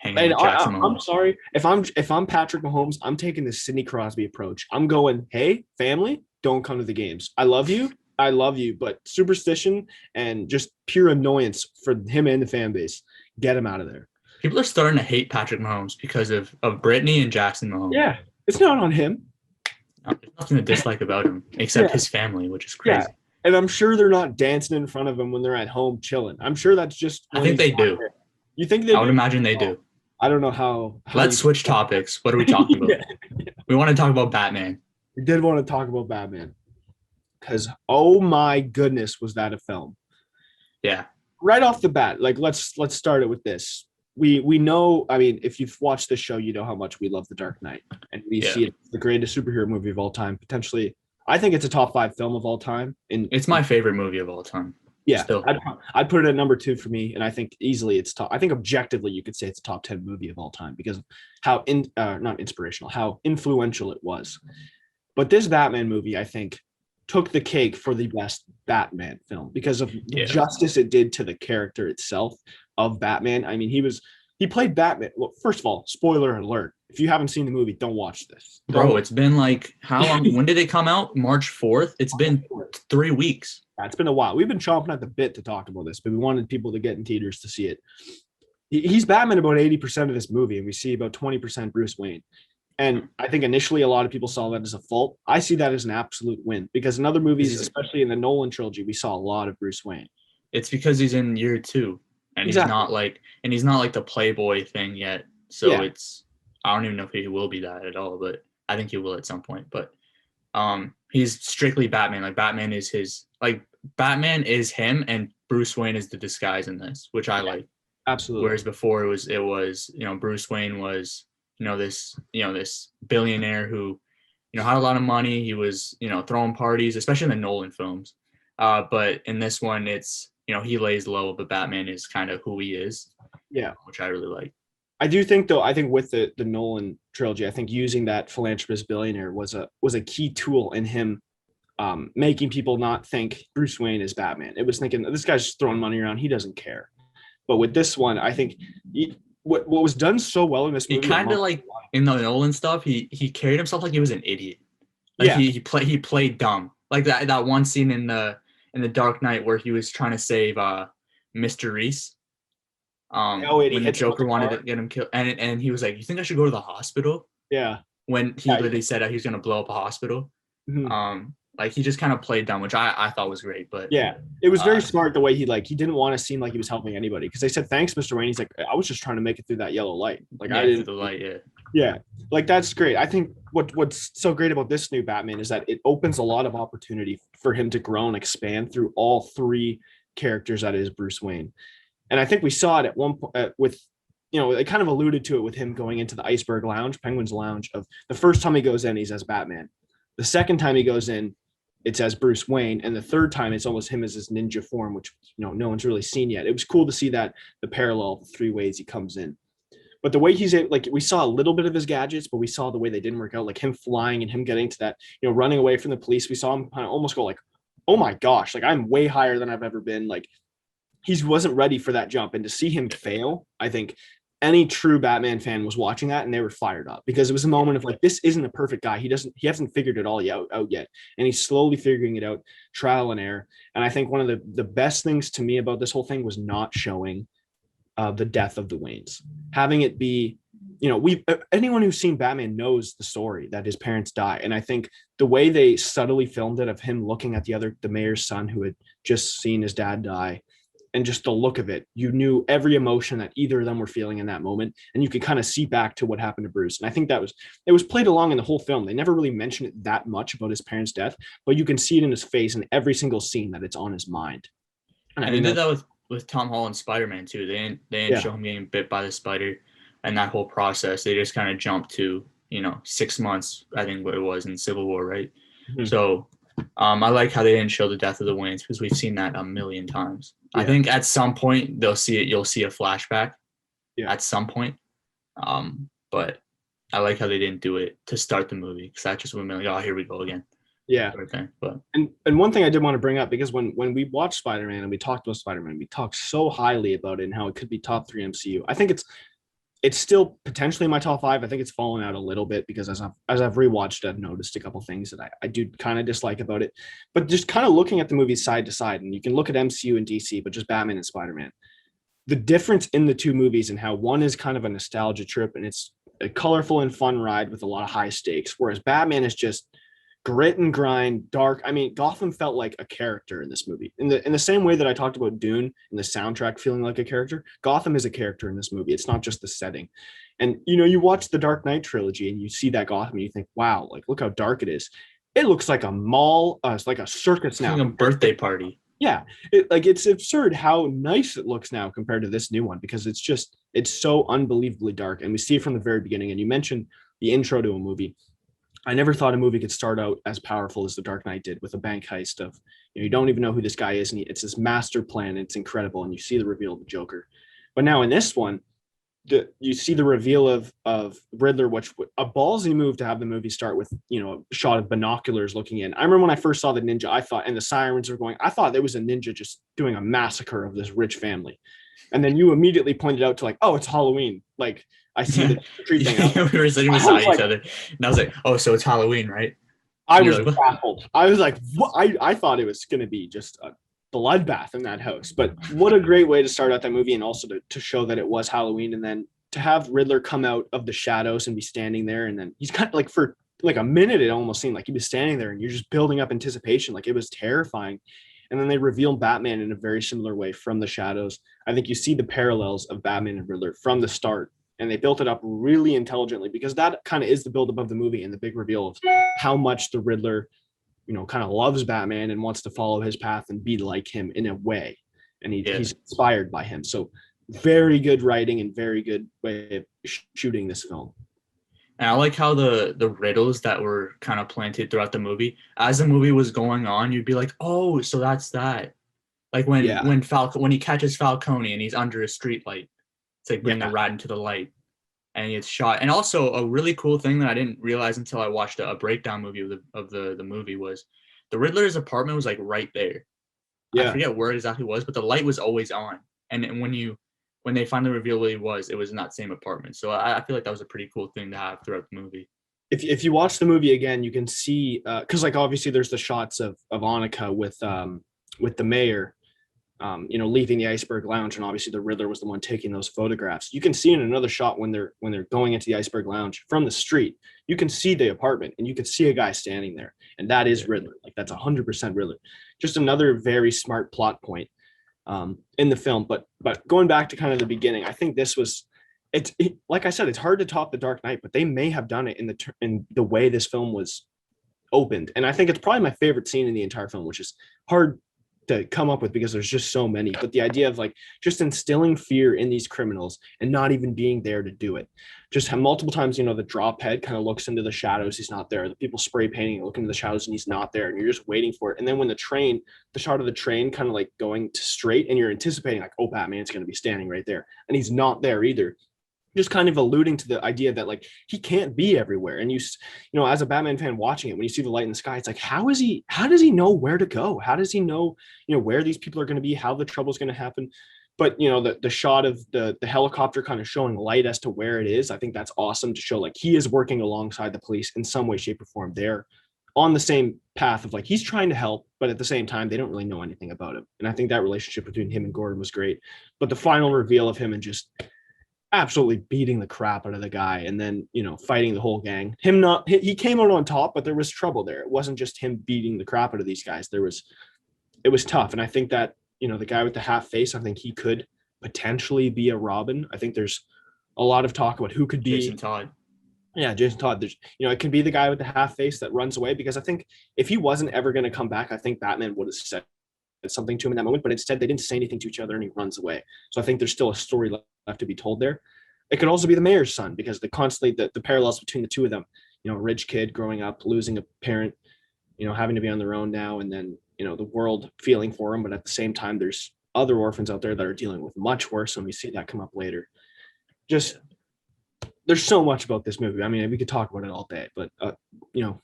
And I'm sorry if I'm Patrick Mahomes, I'm taking the Sidney Crosby approach. I'm going, hey, family, don't come to the games. I love you, but superstition and just pure annoyance for him and the fan base, get him out of there. People are starting to hate Patrick Mahomes because of Brittany and Jackson Mahomes. Yeah, it's not on him. No, there's nothing to dislike about him except his family, which is crazy. Yeah. And I'm sure they're not dancing in front of him when they're at home chilling. I'm sure that's just. I think they do. There. You think they? I would imagine they do. I don't know how Let's switch topics. What are we talking about? We want to talk about Batman. we did want to talk about Batman because oh my goodness, was that a film? Yeah. Right off the bat, like let's start it with this. We know, I mean, if you've watched this show, you know how much we love The Dark Knight, and we see it as the greatest superhero movie of all time. Potentially, I think it's a top 5 film of all time. And it's my favorite movie of all time. Yeah, I'd put it at number 2 for me, and I think easily it's top. I think objectively you could say it's a top 10 movie of all time because of how not inspirational, how influential it was. But this Batman movie, I think, took the cake for the best Batman film because of the justice it did to the character itself of Batman. I mean, he played Batman. Well, first of all, spoiler alert. If you haven't seen the movie, don't watch this. Bro, it's been like how long? When did it come out? March 4th? It's been 3 weeks. Yeah, it's been a while. We've been chomping at the bit to talk about this, but we wanted people to get in theaters to see it. He's Batman about 80% of this movie, and we see about 20% Bruce Wayne. And I think initially a lot of people saw that as a fault. I see that as an absolute win because in other movies, especially in the Nolan trilogy, we saw a lot of Bruce Wayne. It's because he's in year 2, and he's not like the Playboy thing yet. So I don't even know if he will be that at all, but I think he will at some point. But he's strictly Batman. Like Batman is him, and Bruce Wayne is the disguise in this, which I like. Absolutely. Whereas before it was Bruce Wayne was this billionaire who had a lot of money. He was throwing parties, especially in the Nolan films. But in this one, it's he lays low, but Batman is kind of who he is. Yeah, which I really like. I do think though. I think with the Nolan trilogy, I think using that philanthropist billionaire was a key tool in him making people not think Bruce Wayne is Batman. It was thinking this guy's just throwing money around. He doesn't care. But with this one, I think what was done so well in this movie, he kind of like in the Nolan stuff, he carried himself like he was an idiot. Like he played dumb. Like that one scene in the Dark Knight where he was trying to save Mr. Reese. When the Joker wanted to get him killed, and he was like, "You think I should go to the hospital?" Yeah. When he literally said he was going to blow up a hospital. Mm-hmm. Like he just kind of played dumb, which I thought was great. But yeah, it was very smart the way he didn't want to seem like he was helping anybody because they said, "Thanks, Mr. Wayne." He's like, "I was just trying to make it through that yellow light." Like I didn't. Through the light, Yeah, like that's great. I think what's so great about this new Batman is that it opens a lot of opportunity for him to grow and expand through all 3 characters that is Bruce Wayne. And I think we saw it at one point with, it kind of alluded to it with him going into the Iceberg Lounge, Penguin's Lounge. Of the first time he goes in, he's as Batman. The second time he goes in, it's as Bruce Wayne. And the third time, it's almost him as his ninja form, which, no one's really seen yet. It was cool to see that the parallel of the 3 ways he comes in. But the way he's we saw a little bit of his gadgets, but we saw the way they didn't work out, like him flying and him getting to that, running away from the police. We saw him kind of almost go like, oh my gosh, like I'm way higher than I've ever been. Like, he wasn't ready for that jump, and to see him fail, I think any true Batman fan was watching that and they were fired up because it was a moment of like, this isn't a perfect guy. He hasn't figured it all out yet. And he's slowly figuring it out, trial and error. And I think one of the best things to me about this whole thing was not showing the death of the Waynes, having it be, anyone who's seen Batman knows the story that his parents die. And I think the way they subtly filmed it of him looking at the mayor's son who had just seen his dad die, and just the look of it, you knew every emotion that either of them were feeling in that moment. And you could kind of see back to what happened to Bruce. And I think it was played along in the whole film. They never really mentioned it that much about his parents' death, but you can see it in his face in every single scene that it's on his mind. And they did that with Tom Holland's Spider-Man too. They didn't show him getting bit by the spider and that whole process. They just kind of jumped to, 6 months, I think what it was in Civil War, right? Mm-hmm. So I like how they didn't show the death of the Waynes because we've seen that a million times. Yeah. I think at some point you'll see a flashback at some point. But I like how they didn't do it to start the movie because that just would be like, oh, here we go again. Yeah. But and one thing I did want to bring up, because when we watched Spider-Man and we talked about Spider-Man, we talked so highly about it and how it could be top 3 MCU. I think it's still potentially in my top 5. I think it's fallen out a little bit because as I've rewatched it, I've noticed a couple things that I do kind of dislike about it. But just kind of looking at the movies side to side, and you can look at MCU and DC, but just Batman and Spider-Man. The difference in the 2 movies and how one is kind of a nostalgia trip and it's a colorful and fun ride with a lot of high stakes, whereas Batman is just grit and grind, dark. I mean, Gotham felt like a character in this movie. In the same way that I talked about Dune and the soundtrack feeling like a character, Gotham is a character in this movie. It's not just the setting. And, you watch the Dark Knight trilogy and you see that Gotham and you think, wow, like, look how dark it is. it looks like a mall. It's like a circus It's like now. a birthday party. Yeah, it's absurd how nice it looks now compared to this new one because it's so unbelievably dark, and we see it from the very beginning. And you mentioned the intro to a movie. I never thought a movie could start out as powerful as The Dark Knight did with a bank heist of, you don't even know who this guy is, and it's this master plan. And it's incredible, and you see the reveal of the Joker. But now in this one, you see the reveal of Riddler, which a ballsy move to have the movie start with, a shot of binoculars looking in. I remember when I first saw the ninja, I thought, and the sirens were going, I thought there was a ninja just doing a massacre of this rich family. And then you immediately pointed out to like, oh, it's Halloween. Like I see the tree thing. We were sitting beside each other, and I was like, oh, so it's Halloween, right? I was baffled. I was like, what? I thought it was going to be just a bloodbath in that house. But what a great way to start out that movie, and also to show that it was Halloween, and then to have Riddler come out of the shadows and be standing there, and then he's kind of like for like a minute, it almost seemed like he was standing there, and you're just building up anticipation. Like it was terrifying. And then they revealed Batman in a very similar way from the shadows. I think you see the parallels of Batman and Riddler from the start, and they built it up really intelligently because that kind of is the buildup of the movie and the big reveal of how much the Riddler, kind of loves Batman and wants to follow his path and be like him in a way. And he's inspired by him. So very good writing and very good way of shooting this film. And I like how the riddles that were kind of planted throughout the movie, as the movie was going on, you'd be like, oh, so that's that. Like when he catches Falcone and he's under a street light, it's like bring the rat into the light, and he gets shot. And also a really cool thing that I didn't realize until I watched a breakdown movie of the movie was the Riddler's apartment was like right there. Yeah. I forget where it exactly was, but the light was always on. And when they finally revealed what he was, it was in that same apartment. So I feel like that was a pretty cool thing to have throughout the movie. If you watch the movie again, you can see because like obviously there's the shots of Annika with the mayor, leaving the Iceberg Lounge, and obviously the Riddler was the one taking those photographs. You can see in another shot when they're going into the Iceberg Lounge from the street, you can see the apartment and you can see a guy standing there, and that is Riddler. Like that's 100% Riddler. Just another very smart plot point in the film. But going back to kind of the beginning, I think this was like I said, it's hard to top The Dark Knight, but they may have done it in the way this film was opened, and I think it's probably my favorite scene in the entire film, which is hard to come up with because there's just so many. But the idea of like just instilling fear in these criminals and not even being there to do it. Just have multiple times, the drop head kind of looks into the shadows, he's not there. The people spray painting, look into the shadows, and he's not there. And you're just waiting for it. And then when the shot of the train kind of like going to straight, and you're anticipating like, oh, Batman's going to be standing right there, and he's not there either. Just kind of alluding to the idea that like he can't be everywhere. And as a Batman fan watching it, when you see the light in the sky, it's like, how does he know where to go? How does he know, where these people are going to be, how the trouble is going to happen? But the shot of the helicopter kind of showing light as to where it is, I think that's awesome to show like he is working alongside the police in some way, shape, or form. They're on the same path of like he's trying to help, but at the same time they don't really know anything about him. And I think that relationship between him and Gordon was great. But the final reveal of him and just absolutely beating the crap out of the guy, and then fighting the whole gang, he came out on top, but there was trouble there. It wasn't just him beating the crap out of these guys. It was tough. And I think that the guy with the half face, I think he could potentially be a Robin. I think there's a lot of talk about who could be Jason Todd. Yeah, Jason Todd. There's it could be the guy with the half face that runs away, because I think if he wasn't ever going to come back, I think Batman would have said something to him in that moment, but instead they didn't say anything to each other and he runs away. So I think there's still a story left to be told there. It could also be the mayor's son, because the parallels between the two of them, a rich kid growing up, losing a parent, having to be on their own now, and then, the world feeling for him. But at the same time, there's other orphans out there that are dealing with much worse, and we see that come up later. Just, there's so much about this movie. I mean, we could talk about it all day, but,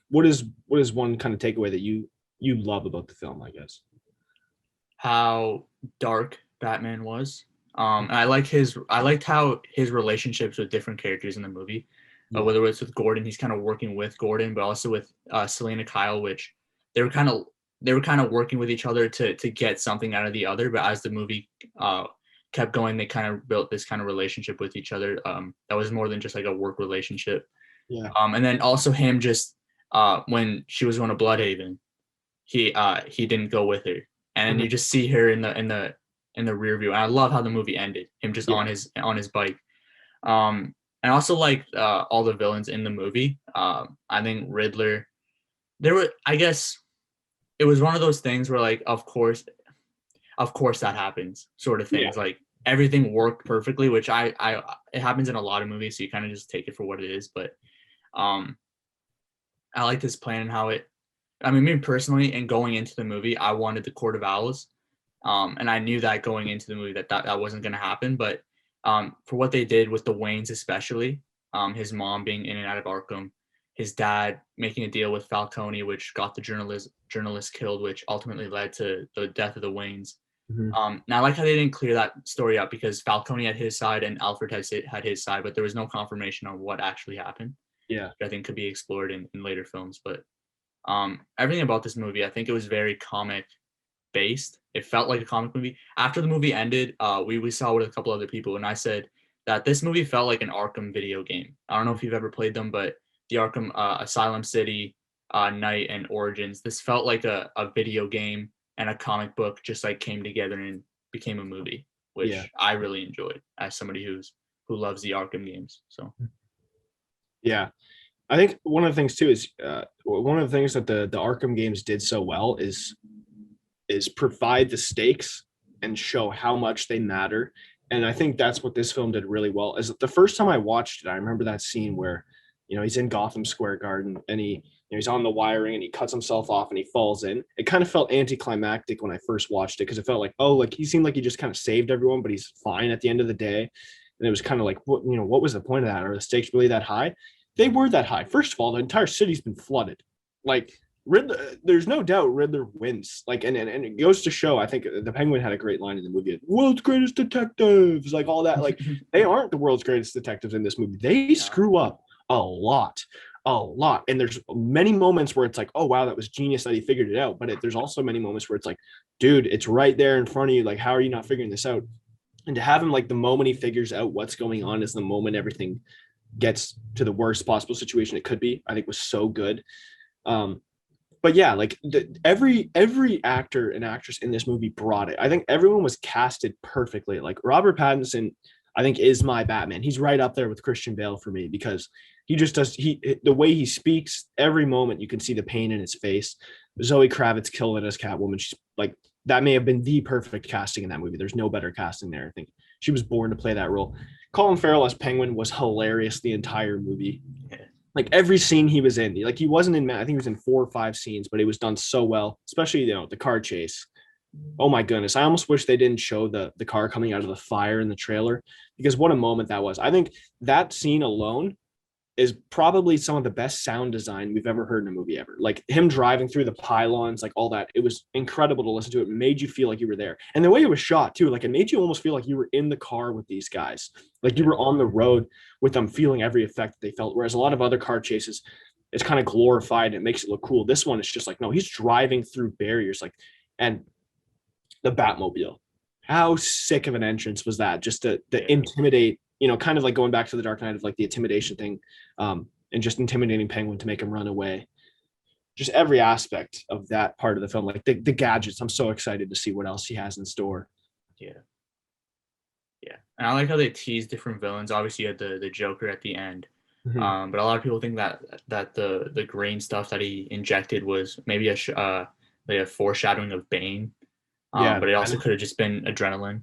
what is one kind of takeaway that you love about the film, I guess? How dark Batman was. And I liked how his relationships with different characters in the movie, whether it's with Gordon, he's kind of working with Gordon, but also with Selena Kyle, which they were kind of working with each other to get something out of the other. But as the movie kept going, they kind of built this kind of relationship with each other that was more than just like a work relationship. Yeah. And then also him just when she was going to Bloodhaven, he didn't go with her, and you just see her in the rear view. And I love how the movie ended, him just on his bike. And I also like all the villains in the movie. I think Riddler, I guess it was one of those things where like, of course that happens sort of Yeah. things. Like everything worked perfectly, which it happens in a lot of movies. So you kind of just take it for what it is. But I like this plan and how me personally, and going into the movie, I wanted the Court of Owls. And I knew that going into the movie that wasn't going to happen. But for what they did with the Waynes, especially, his mom being in and out of Arkham, his dad making a deal with Falcone, which got the journalist killed, which ultimately led to the death of the Waynes. Mm-hmm. Now I like how they didn't clear that story up because Falcone had his side and Alfred had his side, but there was no confirmation on what actually happened. Yeah. I think could be explored in later films. But everything about this movie, I think it was very comic based. It felt like a comic movie. After the movie ended, we saw it with a couple other people, and I said that this movie felt like an Arkham video game. I don't know if you've ever played them, but the Arkham Asylum City, Night, and Origins. This felt like a video game and a comic book just like came together and became a movie, which I really enjoyed as somebody who loves the Arkham games. So Yeah. I think one of the things too is one of the things that the Arkham games did so well is provide the stakes and show how much they matter. And I think that's what this film did really well. As the first time I watched it, I remember that scene where, he's in Gotham Square Garden and he's on the wiring and he cuts himself off and he falls in. It kind of felt anticlimactic when I first watched it because it felt like, oh, like he seemed like he just kind of saved everyone, but he's fine at the end of the day. And it was kind of like, what was the point of that? Are the stakes really that high? They were that high. First of all, the entire city's been flooded. Like Riddler, there's no doubt Riddler wins. Like, and it goes to show, I think the Penguin had a great line in the movie, world's greatest detectives, like all that. Like, they aren't the world's greatest detectives in this movie. They screw up a lot. And there's many moments where it's like, oh, wow, that was genius that he figured it out. But there's also many moments where it's like, dude, it's right there in front of you. Like, how are you not figuring this out? And to have him, like, the moment he figures out what's going on is the moment everything gets to the worst possible situation it could be, I think was so good. But yeah, like every actor and actress in this movie brought it. I think everyone was casted perfectly. Like Robert Pattinson, I think is my Batman. He's right up there with Christian Bale for me because he just does the way he speaks every moment. You can see the pain in his face. Zoe Kravitz killed it as Catwoman. She's like, that may have been the perfect casting in that movie. There's no better casting there. I think she was born to play that role. Colin Farrell as Penguin was hilarious the entire movie. Like every scene he was in, like he wasn't in, I think he was in 4 or 5 scenes, but it was done so well, especially, the car chase. Oh my goodness. I almost wish they didn't show the car coming out of the fire in the trailer because what a moment that was. I think that scene alone is probably some of the best sound design we've ever heard in a movie ever. Like him driving through the pylons, like all that. It was incredible to listen to. It made you feel like you were there. And the way it was shot too, like it made you almost feel like you were in the car with these guys. Like you were on the road with them, feeling every effect that they felt. Whereas a lot of other car chases, it's kind of glorified and it makes it look cool. This one is just like, no, he's driving through barriers. Like, and the Batmobile, how sick of an entrance was that? Just to intimidate, kind of like going back to the Dark Knight of like the intimidation thing, and just intimidating Penguin to make him run away. Just every aspect of that part of the film, like the gadgets. I'm so excited to see what else he has in store. Yeah. And I like how they tease different villains. Obviously, you had the Joker at the end, Mm-hmm. but a lot of people think that the green stuff that he injected was maybe a foreshadowing of Bane. But it also could have just been adrenaline.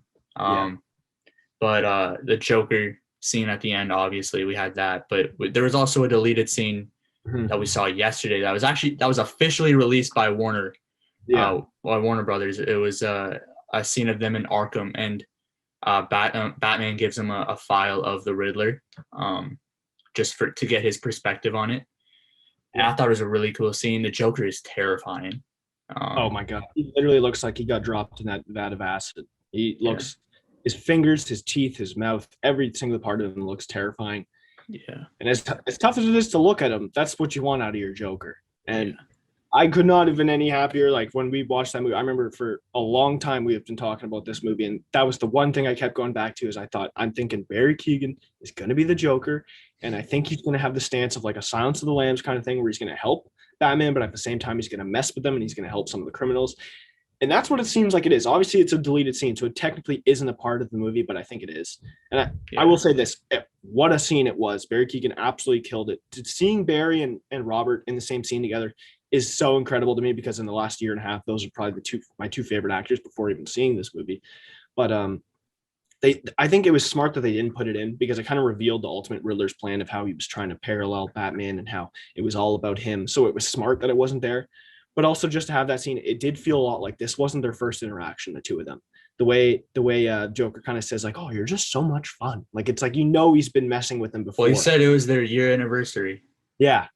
But the Joker scene at the end, obviously we had that, but there was also a deleted scene that we saw yesterday that was officially released by Warner, by Warner Brothers. It was a scene of them in Arkham, and Batman gives him a file of the Riddler, just to get his perspective on it. And I thought it was a really cool scene. The Joker is terrifying. Oh my God. He literally looks like he got dropped in that vat of acid. He looks, his fingers, his teeth, his mouth, every single part of him looks terrifying. Yeah. And as tough as it is to look at him, that's what you want out of your Joker. And I could not have been any happier. Like when we watched that movie, I remember for a long time we have been talking about this movie. And that was the one thing I kept going back to is I'm thinking Barry Keoghan is going to be the Joker. And I think he's going to have the stance of like a Silence of the Lambs kind of thing where he's going to help Batman, but at the same time, he's going to mess with them and he's going to help some of the criminals. And that's what it seems like it is. Obviously, it's a deleted scene, so it technically isn't a part of the movie, but I think it is. And I will say this, what a scene it was. Barry Keoghan absolutely killed it. Seeing Barry and Robert in the same scene together, is so incredible to me because in the last year and a half, those are probably my two favorite actors before even seeing this movie. But I think it was smart that they didn't put it in because it kind of revealed the ultimate Riddler's plan of how he was trying to parallel Batman and how it was all about him. So it was smart that it wasn't there. But also just to have that scene, it did feel a lot like this wasn't their first interaction, the two of them. The way Joker kind of says like, "Oh, you're just so much fun." Like it's like he's been messing with them before. Well, he said it was their year anniversary. Yeah.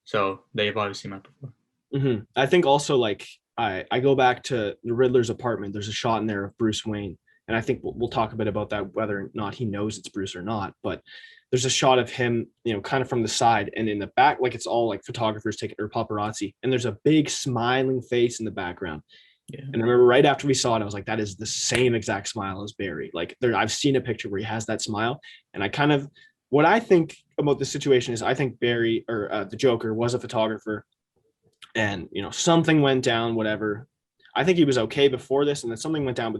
So they've obviously met before. Mm-hmm. I think also like I go back to the Riddler's apartment. There's a shot in there of Bruce Wayne. And I think we'll talk a bit about that, whether or not he knows it's Bruce or not. But there's a shot of him, kind of from the side and in the back, like it's all like photographers taking or paparazzi. And there's a big smiling face in the background. Yeah. And I remember right after we saw it, I was like, that is the same exact smile as Barry. Like I've seen a picture where he has that smile. And what I think about the situation is I think Barry or the Joker was a photographer and, something went down, whatever. I think he was okay before this. And then something went down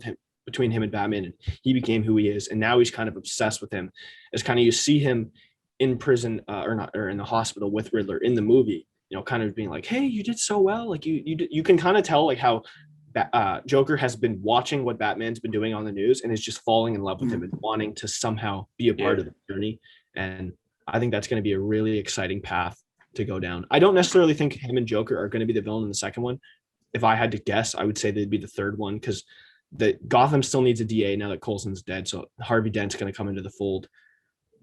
between him and Batman, and he became who he is. And now he's kind of obsessed with him. As kind of you see him in prison or in the hospital with Riddler in the movie, kind of being like, hey, you did so well. Like you can kind of tell like how Joker has been watching what Batman's been doing on the news and is just falling in love with him and wanting to somehow be a part of the journey. And I think that's going to be a really exciting path to go down. I don't necessarily think him and Joker are going to be the villain in the second one. If I had to guess, I would say they'd be the third one because Gotham still needs a DA now that Coulson's dead. So Harvey Dent's going to come into the fold.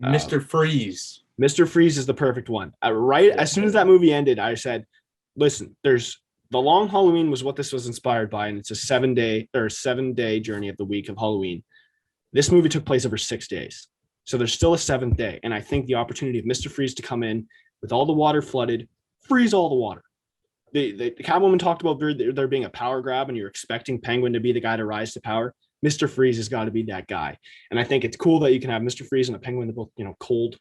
Mr. Freeze. Mr. Freeze is the perfect one. Right as soon as that movie ended, I said, listen, the Long Halloween was what this was inspired by. And it's a 7-day journey of the week of Halloween. This movie took place over 6 days. So there's still a seventh day. And I think the opportunity of Mr. Freeze to come in with all the water flooded, freeze all the water. The Catwoman talked about there being a power grab and you're expecting Penguin to be the guy to rise to power. Mr. Freeze has got to be that guy. And I think it's cool that you can have Mr. Freeze and a Penguin that both, cold,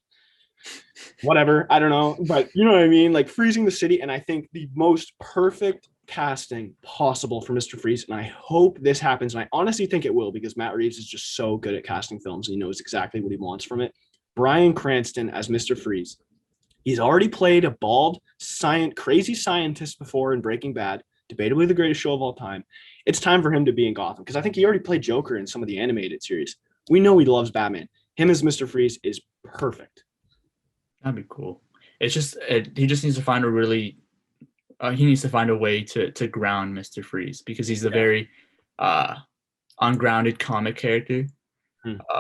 whatever. I don't know. But you know what I mean? Like freezing the city. And I think the most perfect casting possible for Mr. Freeze. And I hope this happens. And I honestly think it will because Matt Reeves is just so good at casting films. And he knows exactly what he wants from it. Bryan Cranston as Mr. Freeze. He's already played a bald, crazy scientist before in Breaking Bad, debatably the greatest show of all time. It's time for him to be in Gotham because I think he already played Joker in some of the animated series. We know he loves Batman. Him as Mr. Freeze is perfect. That'd be cool. It's just he just needs to find a way to ground Mr. Freeze because he's a very ungrounded comic character.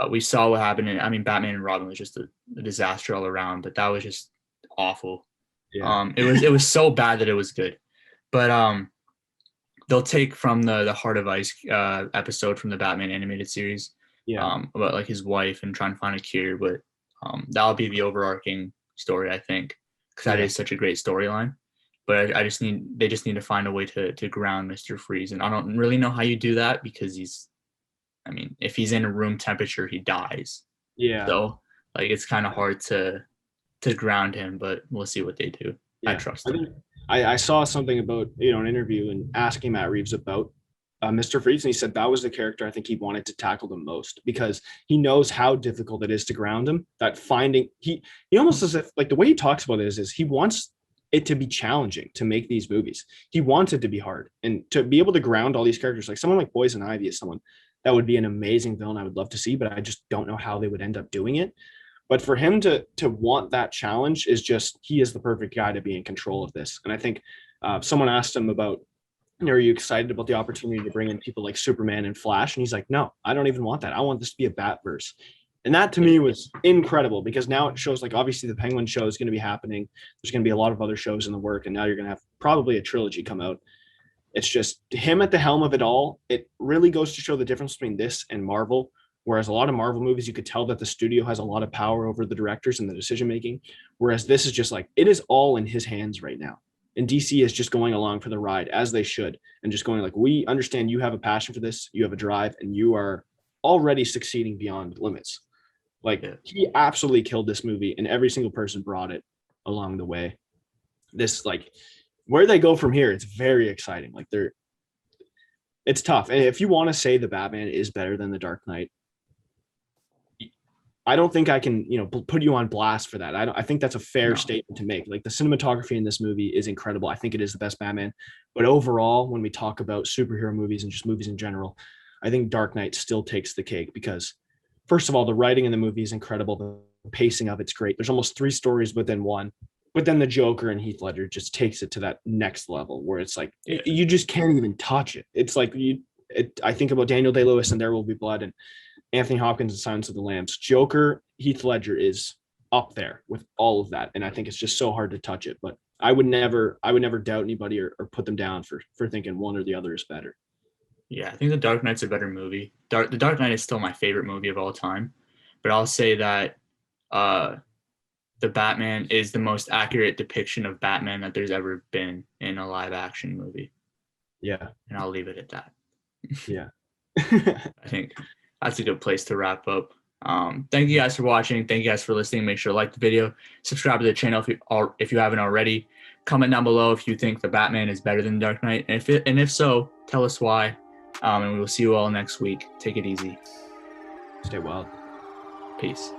We saw what happened Batman and Robin was just a disaster all around, but that was just awful. It was so bad that it was good. But they'll take from the Heart of Ice episode from the Batman animated series about like his wife and trying to find a cure, but that'll be the overarching story, I think, because that is such a great storyline. But they just need to find a way to ground Mr. Freeze, and I don't really know how you do that because if he's in a room temperature, he dies. Yeah. So like it's kind of hard to ground him, but we'll see what they do. Yeah. I trust him. I saw something about, an interview and asking Matt Reeves about Mr. Freeze. And he said that was the character I think he wanted to tackle the most because he knows how difficult it is to ground him. That finding, he almost as if like the way he talks about it is he wants it to be challenging to make these movies. He wants it to be hard and to be able to ground all these characters. Like someone like Poison Ivy is someone that would be an amazing villain I would love to see, but I just don't know how they would end up doing it. But for him to want that challenge is just, he is the perfect guy to be in control of this. And I think someone asked him about, are you excited about the opportunity to bring in people like Superman and Flash? And he's like, no, I don't even want that. I want this to be a Batverse. And that to me was incredible because now it shows like obviously the Penguin show is going to be happening. There's going to be a lot of other shows in the work. And now you're going to have probably a trilogy come out. It's just him at the helm of it all. It really goes to show the difference between this and Marvel. Whereas a lot of Marvel movies, you could tell that the studio has a lot of power over the directors and the decision-making. Whereas this is just like, it is all in his hands right now. And DC is just going along for the ride as they should. And just going like, we understand you have a passion for this, you have a drive, and you are already succeeding beyond limits. Like he absolutely killed this movie and every single person brought it along the way. This like where they go from here, it's very exciting. Like it's tough. And if you want to say the Batman is better than the Dark Knight, I don't think I can, put you on blast for that. I think that's a fair statement to make. Like, the cinematography in this movie is incredible. I think it is the best Batman. But overall, when we talk about superhero movies and just movies in general, I think Dark Knight still takes the cake because, first of all, the writing in the movie is incredible. The pacing of it's great. There's almost 3 stories within one. But then the Joker and Heath Ledger just takes it to that next level where it's like you just can't even touch it. It's like I think about Daniel Day-Lewis and There Will Be Blood and Anthony Hopkins and Silence of the Lambs. Joker, Heath Ledger is up there with all of that, and I think it's just so hard to touch it. But I would never doubt anybody or put them down for thinking one or the other is better. Yeah, I think The Dark Knight's a better movie. The Dark Knight is still my favorite movie of all time, but I'll say that the Batman is the most accurate depiction of Batman that there's ever been in a live action movie. Yeah, and I'll leave it at that. Yeah. I think that's a good place to wrap up. Thank you guys for watching. Thank you guys for listening. Make sure to like the video, subscribe to the channel if you haven't already. Comment down below if you think the Batman is better than Dark Knight, and if so, tell us why. And we will see you all next week. Take it easy. Stay wild. Peace.